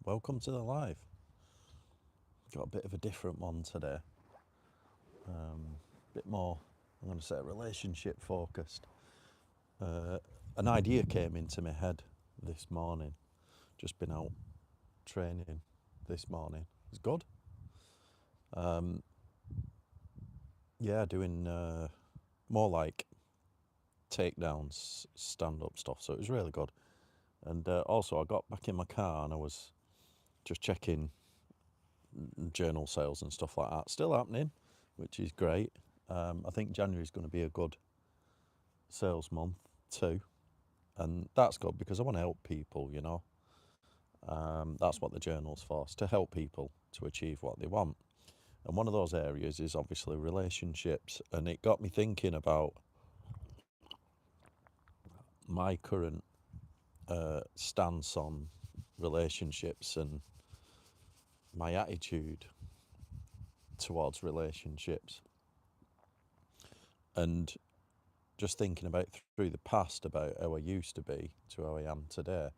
welcome to the live. Got a bit of a different one today. Bit more, I'm going to say, relationship focused. An idea came into my head this morning. Just been out training this morning. It's good. Yeah, doing more like takedowns, stand-up stuff. So it was really good. And also, I got back in my car and I was just checking journal sales and stuff like that. Still happening, which is great. I think January is going to be a good sales month too, and that's good because I want to help people. That's what the journal's for, is to help people to achieve what they want. And one of those areas is obviously relationships, and it got me thinking about my current stance on relationships and my attitude towards relationships, and just thinking about through the past about how I used to be to how I am today,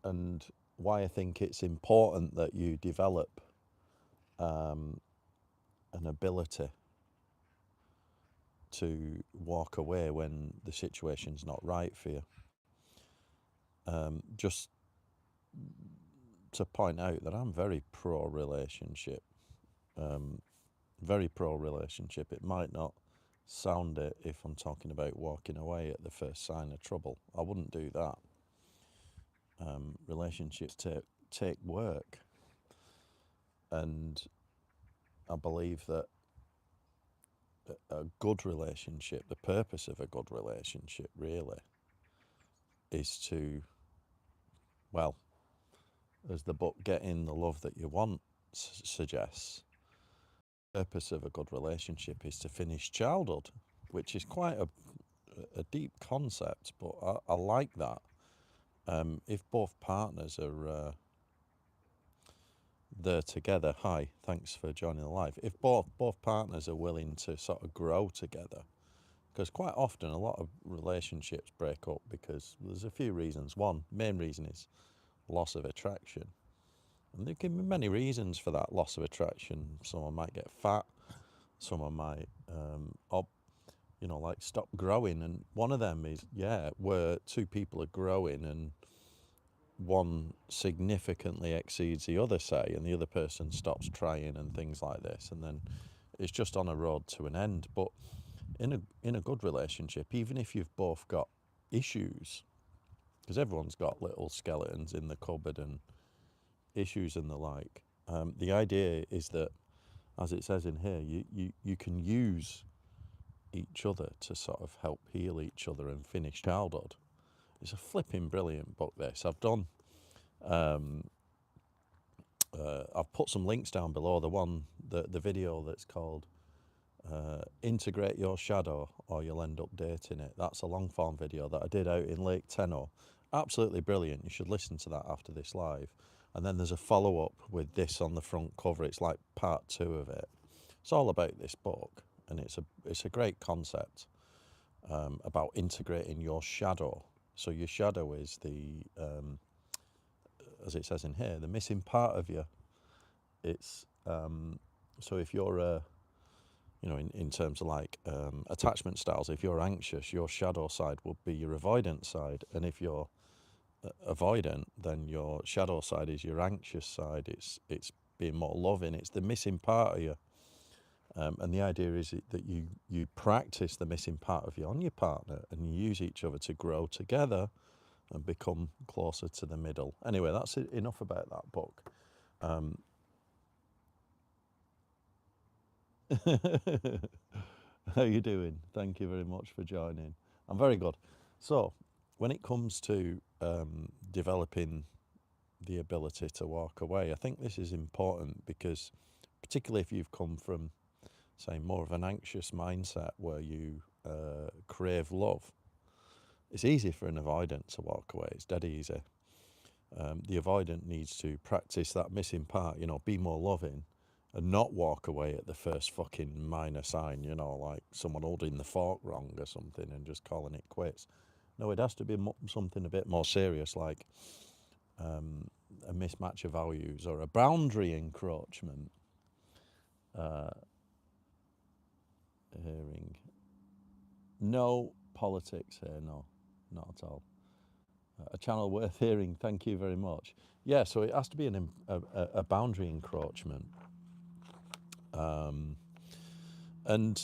and why I think it's important that you develop an ability to walk away when the situation's not right for you. Just to point out that I'm very pro relationship. Very pro relationship. It might not sound it if I'm talking about walking away at the first sign of trouble. I wouldn't do that. Relationships take work, and I believe that a good relationship, the purpose of a good relationship really, is to, well, as the book Getting the Love That You Want suggests, the purpose of a good relationship is to finish childhood, which is quite a deep concept, but I like that. If both partners are there together, hi, thanks for joining the live. If both partners are willing to sort of grow together, because quite often a lot of relationships break up because there's a few reasons. One main reason is loss of attraction, and there can be many reasons for that loss of attraction. Someone might get fat, someone might like stop growing, and one of them is where two people are growing and one significantly exceeds the other, say, and the other person stops trying and things like this, and then it's just on a road to an end. But in a good relationship, even if you've both got issues, because everyone's got little skeletons in the cupboard and issues and the like, the idea is that, as it says in here, you can use each other to sort of help heal each other and finish childhood. It's a flipping brilliant book, this. I've put some links down below. The video that's called Integrate Your Shadow or You'll End Up Dating It. That's a long form video that I did out in Lake Tenno. Absolutely brilliant. You should listen to that after this live. And then there's a follow up with this on the front cover. It's like part 2 of it. It's all about this book, and it's a great concept about integrating your shadow. So your shadow is as it says in here, the missing part of you. It's so if you're in terms of like attachment styles, if you're anxious, your shadow side would be your avoidant side, and if you're avoidant, then your shadow side is your anxious side. It's being more loving. It's the missing part of you. And the idea is that you practice the missing part of you on your partner, and you use each other to grow together and become closer to the middle. Anyway, that's enough about that book. How you doing? Thank you very much for joining. I'm very good. So, when it comes to developing the ability to walk away, I think this is important because, particularly if you've come from, say, more of an anxious mindset where you crave love, it's easy for an avoidant to walk away. It's dead easy. The avoidant needs to practice that missing part, be more loving and not walk away at the first fucking minor sign, like someone holding the fork wrong or something and just calling it quits. No, it has to be something a bit more serious, like a mismatch of values or a boundary encroachment. Hearing no politics here, no, not at all. A channel worth hearing, thank you very much. Yeah, so it has to be a boundary encroachment. And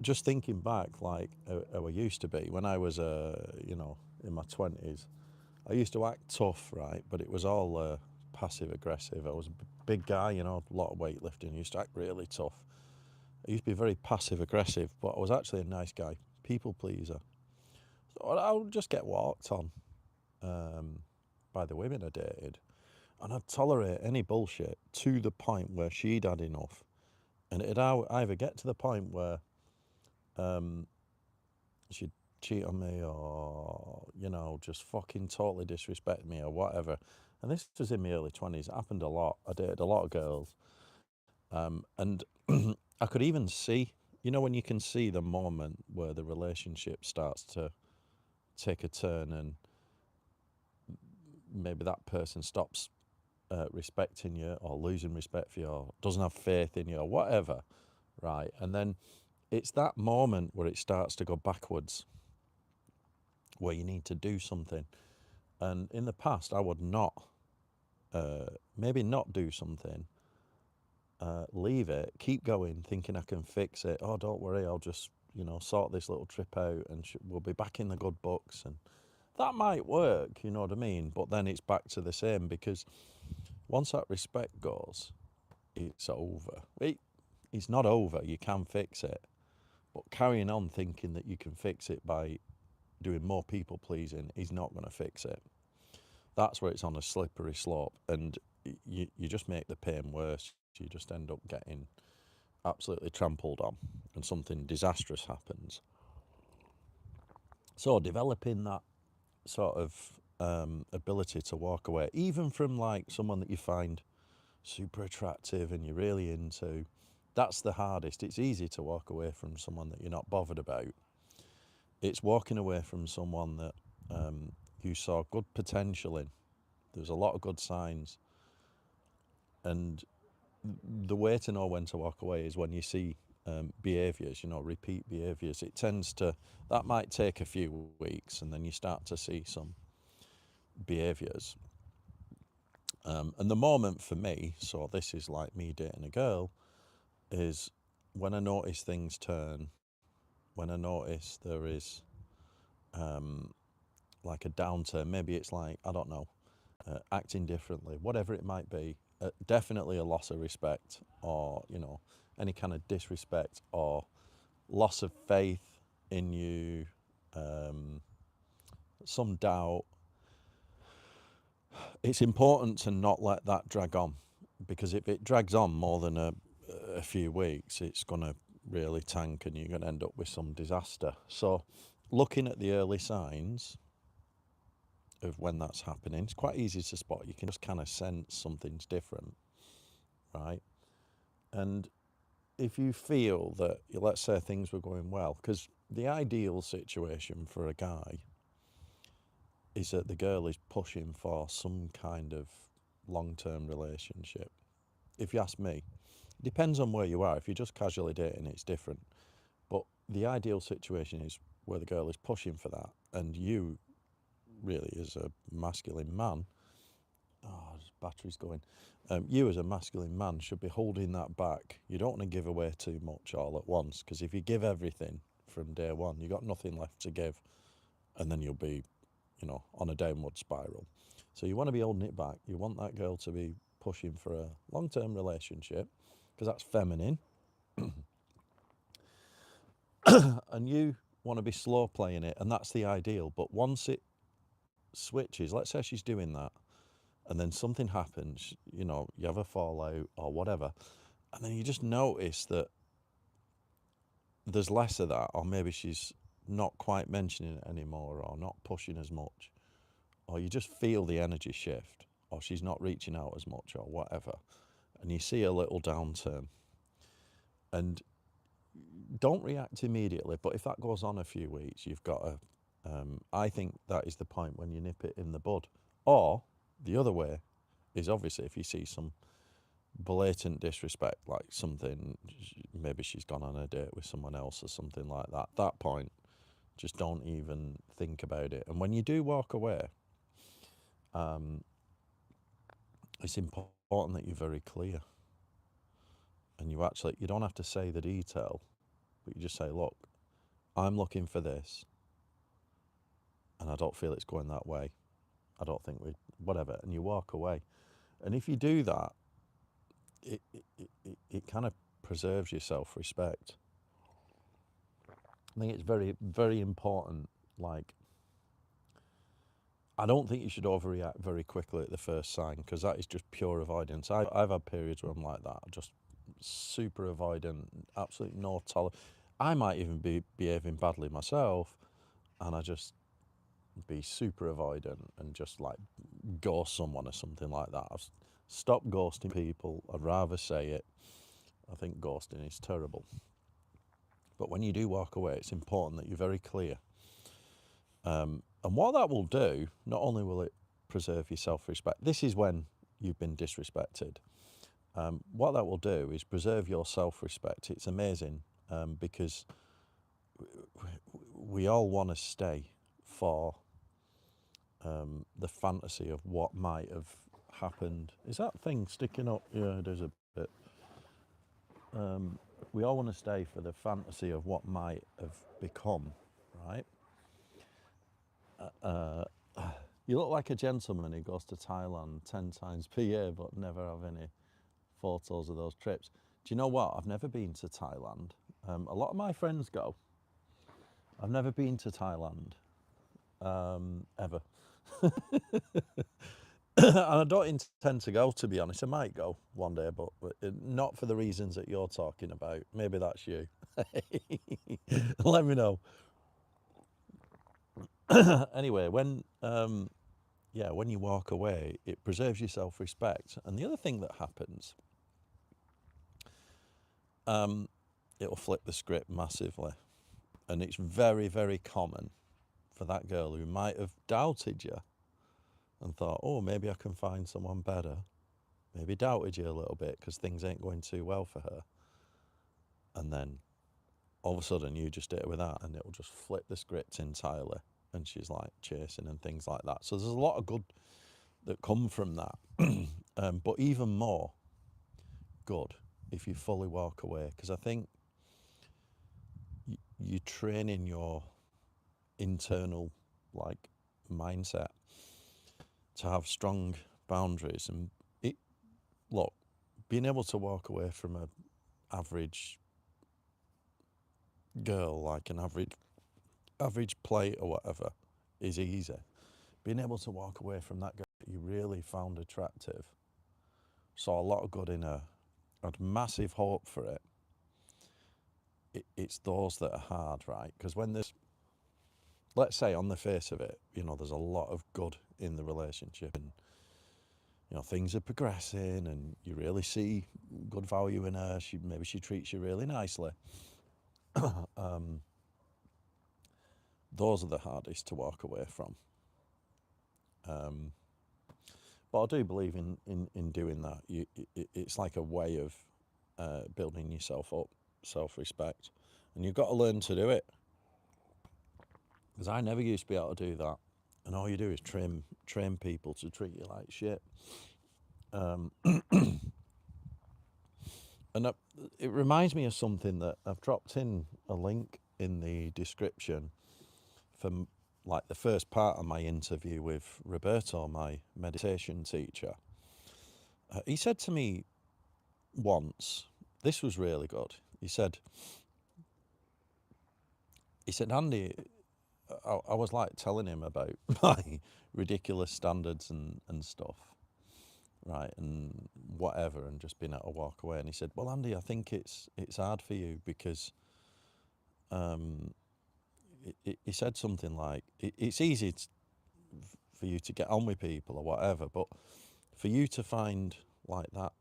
just thinking back, like how I used to be when I was, in my 20s, I used to act tough, right? But it was all passive aggressive. I was a big guy, a lot of weightlifting. I used to act really tough. I used to be very passive aggressive, but I was actually a nice guy, people pleaser. So I would just get walked on by the women I dated, and I'd tolerate any bullshit to the point where she'd had enough, and it'd either get to the point where she'd cheat on me or, just fucking totally disrespect me or whatever. And this was in my early 20s. It happened a lot. I dated a lot of girls. And I could even see, when you can see the moment where the relationship starts to take a turn and maybe that person stops respecting you or losing respect for you or doesn't have faith in you or whatever, right? And then it's that moment where it starts to go backwards, where you need to do something. And in the past, I would not, maybe not do something, leave it, keep going, thinking I can fix it. Oh, don't worry, I'll just, sort this little trip out and we'll be back in the good books. And that might work, you know what I mean? But then it's back to the same, because once that respect goes, it's over. It's not over, you can fix it. But carrying on thinking that you can fix it by doing more people pleasing is not going to fix it. That's where it's on a slippery slope, and you just make the pain worse. You just end up getting absolutely trampled on, and something disastrous happens. So developing that sort of ability to walk away, even from like someone that you find super attractive and you're really into, that's the hardest. It's easy to walk away from someone that you're not bothered about. It's walking away from someone that you saw good potential in. There's a lot of good signs, and the way to know when to walk away is when you see behaviours, repeat behaviours. That might take a few weeks, and then you start to see some behaviours. And the moment for me, so this is like me dating a girl, is when I notice things turn, when I notice there is like a downturn. Maybe it's like, I don't know, acting differently, whatever it might be. Definitely a loss of respect, or any kind of disrespect, or loss of faith in you, some doubt. It's important to not let that drag on, because if it drags on more than a few weeks, it's going to really tank and you're going to end up with some disaster. So looking at the early signs of when that's happening, it's quite easy to spot. You can just kind of sense something's different, right? And if you feel that, let's say things were going well, because the ideal situation for a guy is that the girl is pushing for some kind of long-term relationship. If you ask me, it depends on where you are. If you're just casually dating, it's different. But the ideal situation is where the girl is pushing for that, and you really, as a masculine man, battery's going. You as a masculine man should be holding that back. You don't want to give away too much all at once, because if you give everything from day one, you've got nothing left to give, and then you'll be, on a downward spiral. So you want to be holding it back. You want that girl to be pushing for a long-term relationship, because that's feminine. And you want to be slow playing it, and that's the ideal. But once it switches, let's say she's doing that, and then something happens, you have a fallout or whatever, and then you just notice that there's less of that, or maybe she's not quite mentioning it anymore, or not pushing as much, or you just feel the energy shift, or she's not reaching out as much, or whatever, and you see a little downturn. And don't react immediately, but if that goes on a few weeks, you've got to I think that is the point when you nip it in the bud. Or the other way is obviously if you see some blatant disrespect, like something, maybe she's gone on a date with someone else or something like that, that point, just don't even think about it. And when you do walk away, it's important that you're very clear. And you don't have to say the detail, but you just say, look, I'm looking for this, and I don't feel it's going that way. I don't think whatever. And you walk away. And if you do that, it kind of preserves your self-respect. I think it's very, very important. Like, I don't think you should overreact very quickly at the first sign, because that is just pure avoidance. I've had periods where I'm like that, just super avoidant, absolutely no tolerance. I might even be behaving badly myself, and I just be super avoidant and just like ghost someone or something like that. I've stopped ghosting people. I'd rather say it. I think ghosting is terrible. But when you do walk away, it's important that you're very clear. And what that will do, not only will it preserve your self-respect, this is when you've been disrespected. What that will do is preserve your self-respect. It's amazing because we all want to stay for the fantasy of what might have happened. Is that thing sticking up? Yeah, it is a bit. We all want to stay for the fantasy of what might have become, right? You look like a gentleman who goes to Thailand 10 times per year but never have any photos of those trips. Do you know what? I've never been to Thailand. A lot of my friends go. I've never been to Thailand, ever. And I don't intend to go, to be honest. I might go one day, but not for the reasons that you're talking about. Maybe that's you. Let me know. Anyway, when you walk away, it preserves your self-respect. And the other thing that happens, it'll flip the script massively. And it's very, very common for that girl who might have doubted you and thought, oh, maybe I can find someone better. Maybe doubted you a little bit because things ain't going too well for her. And then all of a sudden you just hit her with that and it'll just flip the script entirely. And she's like chasing and things like that. So there's a lot of good that come from that. But even more good if you fully walk away. Because I think you're training your internal like mindset to have strong boundaries. And look, being able to walk away from a average girl, like an average plate or whatever, is easy. Being able to walk away from that girl that you really found attractive, saw a lot of good in her, had massive hope for it, it's those that are hard, right? Because when there's, let's say on the face of it, there's a lot of good in the relationship and, things are progressing and you really see good value in her, maybe she treats you really nicely. Those are the hardest to walk away from. But I do believe in doing that. It's like a way of building yourself up, self-respect. And you've got to learn to do it. Because I never used to be able to do that. And all you do is train people to treat you like shit. And it reminds me of something that I've dropped in a link in the description from like the first part of my interview with Roberto, my meditation teacher. He said to me once, this was really good. He said, Andy, I was like telling him about my ridiculous standards and stuff, right, and whatever, and just being able to walk away. And he said, well, Andy, I think it's hard for you because he said something like, it's easy for you to get on with people or whatever, but for you to find like that,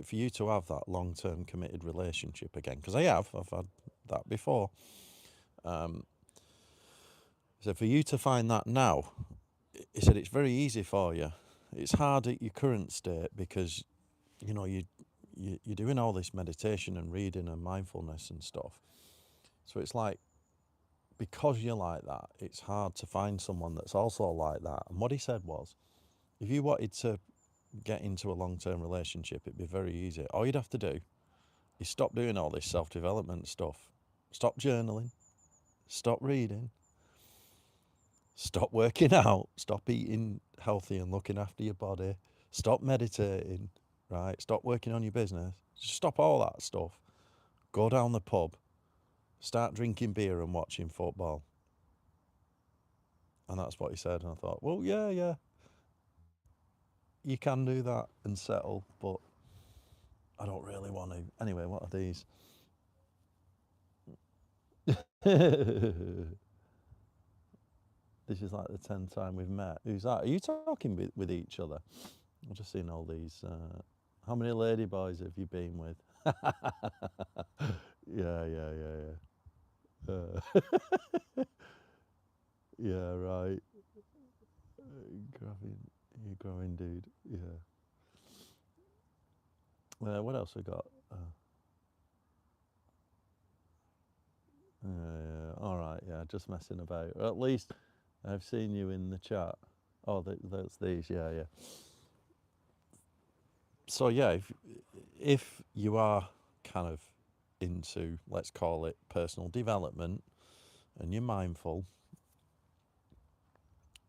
for you to have that long-term committed relationship again, because I've had that before. So for you to find that now, he said it's very easy for you. It's hard at your current state because, you know, you're doing all this meditation and reading and mindfulness and stuff. So it's like, because you're like that, it's hard to find someone that's also like that. And what he said was, if you wanted to get into a long-term relationship, it'd be very easy. All you'd have to do is stop doing all this self-development stuff. Stop journaling. Stop reading. Stop working out. Stop eating healthy and looking after your body. Stop meditating, right? Stop working on your business. Just stop all that stuff. Go down the pub. Start drinking beer and watching football. And that's what he said. And I thought, well, yeah, you can do that and settle, but I don't really want to. Anyway, what are these? This is like the 10th time we've met. Who's that? Are you talking with each other? I've just seen all these. How many lady boys have you been with? Yeah. Yeah, right. You're growing, dude. Yeah. What else we got? Yeah. All right. Yeah, just messing about. Or at least I've seen you in the chat. Oh, that's these. Yeah. So yeah, if you are kind of into, let's call it, personal development, and you're mindful,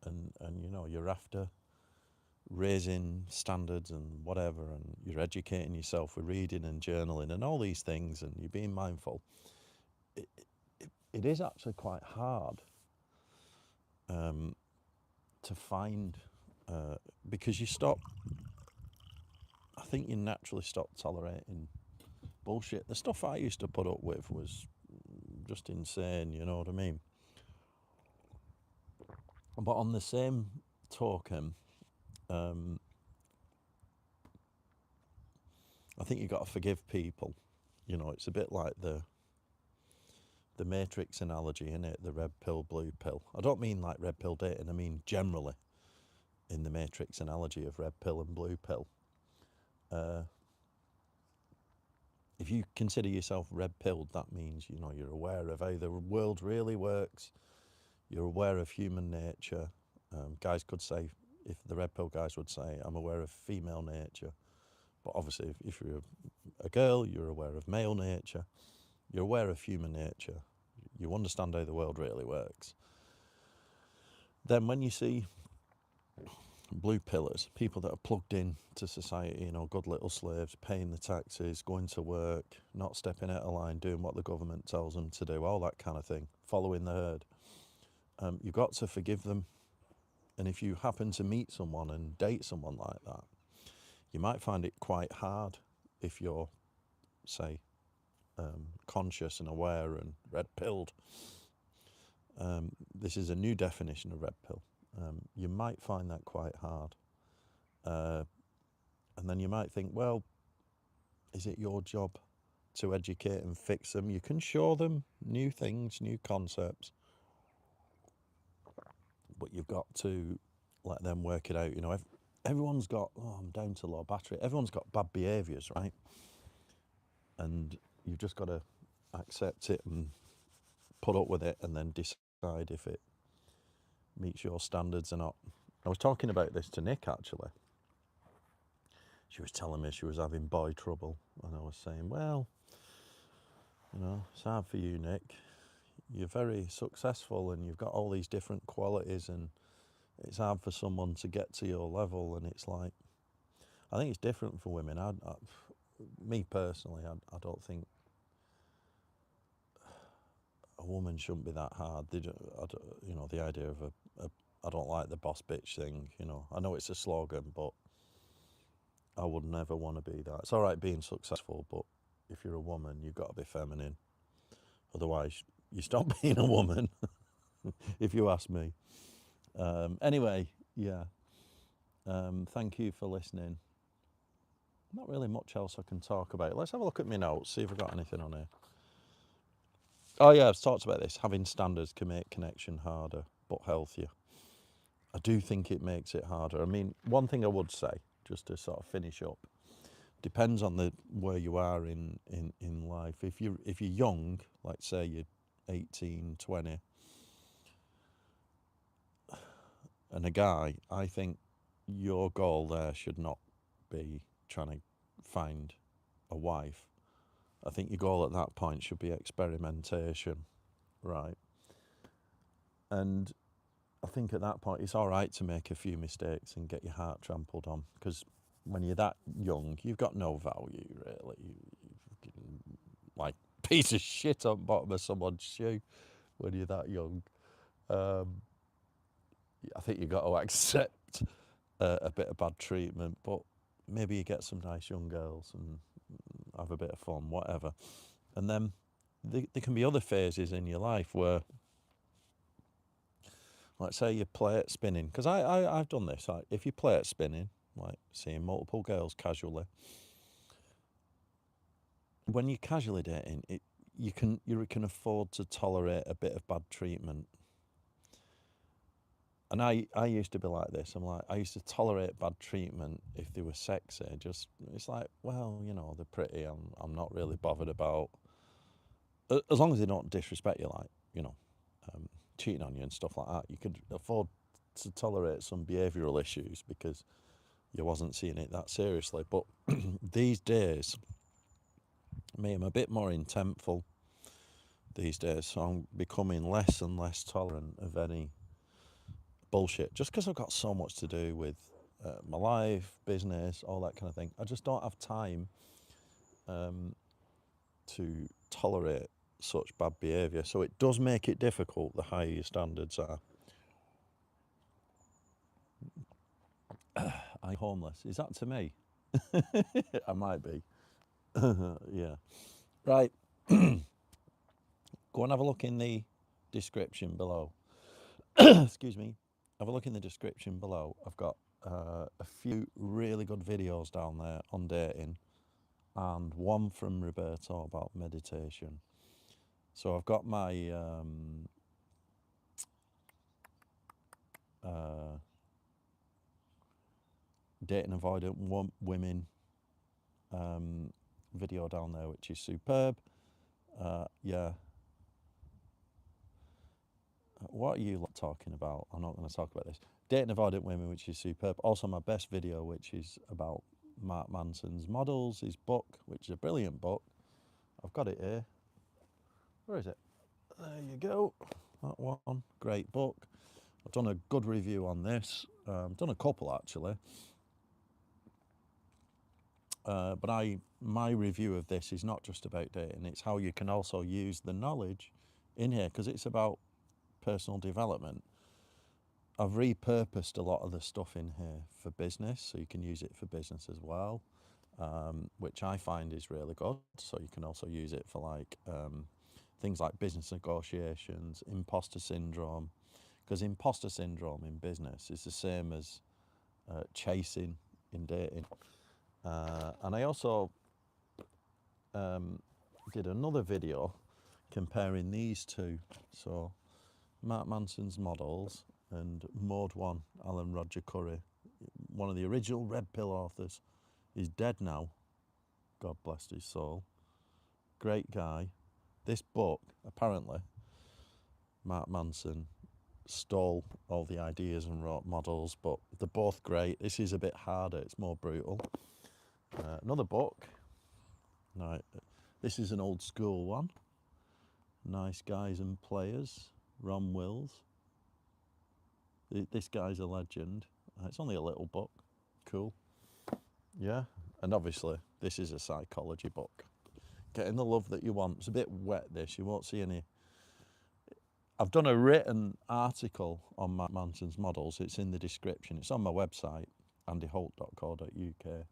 and you know you're after raising standards and whatever, and you're educating yourself with reading and journaling and all these things, and you're being mindful, it is actually quite hard to find, because I think you naturally stop tolerating bullshit. The stuff I used to put up with was just insane, you know what I mean? But on the same token, I think you've got to forgive people. You know, it's a bit like the Matrix analogy, innit? The red pill, blue pill. I don't mean like red pill dating, I mean generally in the Matrix analogy of red pill and blue pill. If you consider yourself red pilled, that means, you know, you're aware of how the world really works. You're aware of human nature. Guys could say, if the red pill guys would say, I'm aware of female nature. But obviously, if you're a girl, you're aware of male nature. You're aware of human nature. You understand how the world really works. Then when you see blue pillars, people that are plugged in to society, you know, good little slaves, paying the taxes, going to work, not stepping out of line, doing what the government tells them to do, all that kind of thing, following the herd, you've got to forgive them. And if you happen to meet someone and date someone like that, you might find it quite hard if you're, say, conscious and aware and red-pilled. This is a new definition of red pill. You might find that quite hard. And then you might think, well, is it your job to educate and fix them? You can show them new things, new concepts, but you've got to let them work it out. You know, everyone's got, I'm down to low battery. Everyone's got bad behaviours, right? And you've just got to accept it and put up with it and then decide if it meets your standards or not. I was talking about this to Nick, actually. She was telling me she was having boy trouble, and I was saying, well, you know, it's hard for you, Nick. You're very successful and you've got all these different qualities, and it's hard for someone to get to your level. And it's like, I think it's different for women. Me personally, I don't think a woman shouldn't be that hard. You know, the idea of I don't like the boss bitch thing, you know. I know it's a slogan, but I would never want to be that. It's all right being successful, but if you're a woman, you've got to be feminine. Otherwise, you stop being a woman, if you ask me. Anyway, yeah. Thank you for listening. Not really much else I can talk about. Let's have a look at my notes, see if I've got anything on here. Oh yeah, I've talked about this. Having standards can make connection harder. but healthier. I do think it makes it harder. I mean, one thing I would say, just to sort of finish up, depends on where you are in life. If you're young, like say you're 18, 20, and a guy, I think your goal there should not be trying to find a wife. I think your goal at that point should be experimentation, right? And I think at that point it's all right to make a few mistakes and get your heart trampled on, because when you're that young, you've got no value really. You've like piece of shit on the bottom of someone's shoe when you're that young. I think you've got to accept a bit of bad treatment, but maybe you get some nice young girls and have a bit of fun, whatever. And then there can be other phases in your life where, like say you play at spinning, because I've done this. Like, if you play at spinning, like seeing multiple girls casually, when you're casually dating, you can afford to tolerate a bit of bad treatment. And I used to be like this. I used to tolerate bad treatment if they were sexy. It's like, well, you know, they're pretty. I'm not really bothered about, as long as they don't disrespect you, like, you know, cheating on you and stuff like that. You could afford to tolerate some behavioural issues because you wasn't seeing it that seriously. But these days, I'm a bit more intentful these days, so I'm becoming less and less tolerant of any bullshit, just because I've got so much to do with my life, business, all that kind of thing. I just don't have time to tolerate such bad behaviour. So it does make it difficult the higher your standards are. I'm homeless. Is that to me? I might be. Yeah. Right. Go and have a look in the description below. Excuse me. Have a look in the description below. I've got a few really good videos down there on dating, and one from Roberto about meditation. So I've got my dating avoidant women video down there, which is superb. Yeah. What are you talking about? I'm not going to talk about this. Dating avoidant women, which is superb. Also, my best video, which is about Mark Manson's models, his book, which is a brilliant book. I've got it here. Where is it? There you go. That one. Great book. I've done a good review on this. I've done a couple actually. But my review of this is not just about dating. It's how you can also use the knowledge in here, because it's about personal development. I've repurposed a lot of the stuff in here for business, so you can use it for business as well, which I find is really good. So you can also use it for like things like business negotiations, imposter syndrome, because imposter syndrome in business is the same as chasing in dating. And I also did another video comparing these two. So Mark Manson's models and Mode 1, Alan Roger Curry, one of the original Red Pill authors. He's dead now, God bless his soul. Great guy. This book, apparently, Mark Manson stole all the ideas and wrote models, but they're both great. This is a bit harder, it's more brutal. Another book. Right, this is an old school one. Nice Guys and Players, Ron Wills. This guy's a legend. It's only a little book. Cool. Yeah, and obviously this is a psychology book. Getting the love that you want. It's a bit wet, this. You won't see any. I've done a written article on Mark Manson's models. It's in the description. It's on my website, andyholt.co.uk.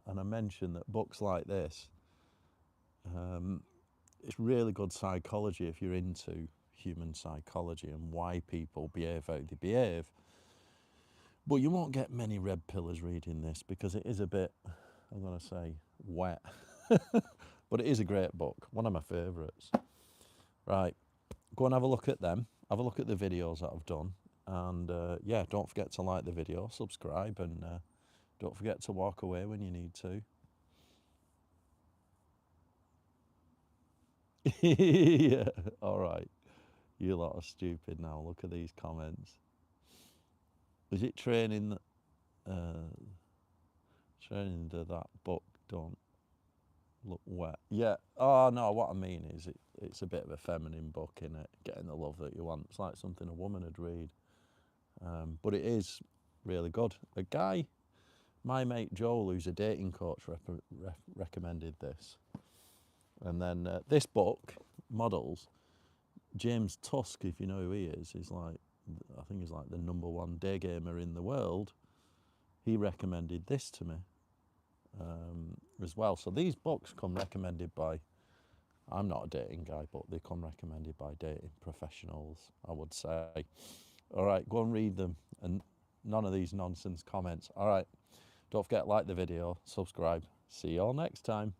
And I mentioned that books like this, it's really good psychology if you're into human psychology and why people behave how they behave. But you won't get many red pillars reading this because it is a bit, I'm going to say, wet. But it is a great book, one of my favourites. Right, go and have a look at them. have a look at the videos that I've done. And yeah, don't forget to like the video, subscribe, and don't forget to walk away when you need to. Yeah, all right. You lot are stupid now. Look at these comments. Is it training? Training to that book don't look wet. Yeah. Oh no, what I mean is it's a bit of a feminine book, in it, getting the love that you want. It's like something a woman would read. But it is really good. A guy, my mate Joel, who's a dating coach, recommended this. And then this book, Models, James Tusk, if you know who he is like, I think he's like the #1 day gamer in the world. He recommended this to me as well. So these books come recommended by, I'm not a dating guy, but they come recommended by dating professionals, I would say. All right, go and read them, and none of these nonsense comments. All right, don't forget, like the video, subscribe. See you all next time.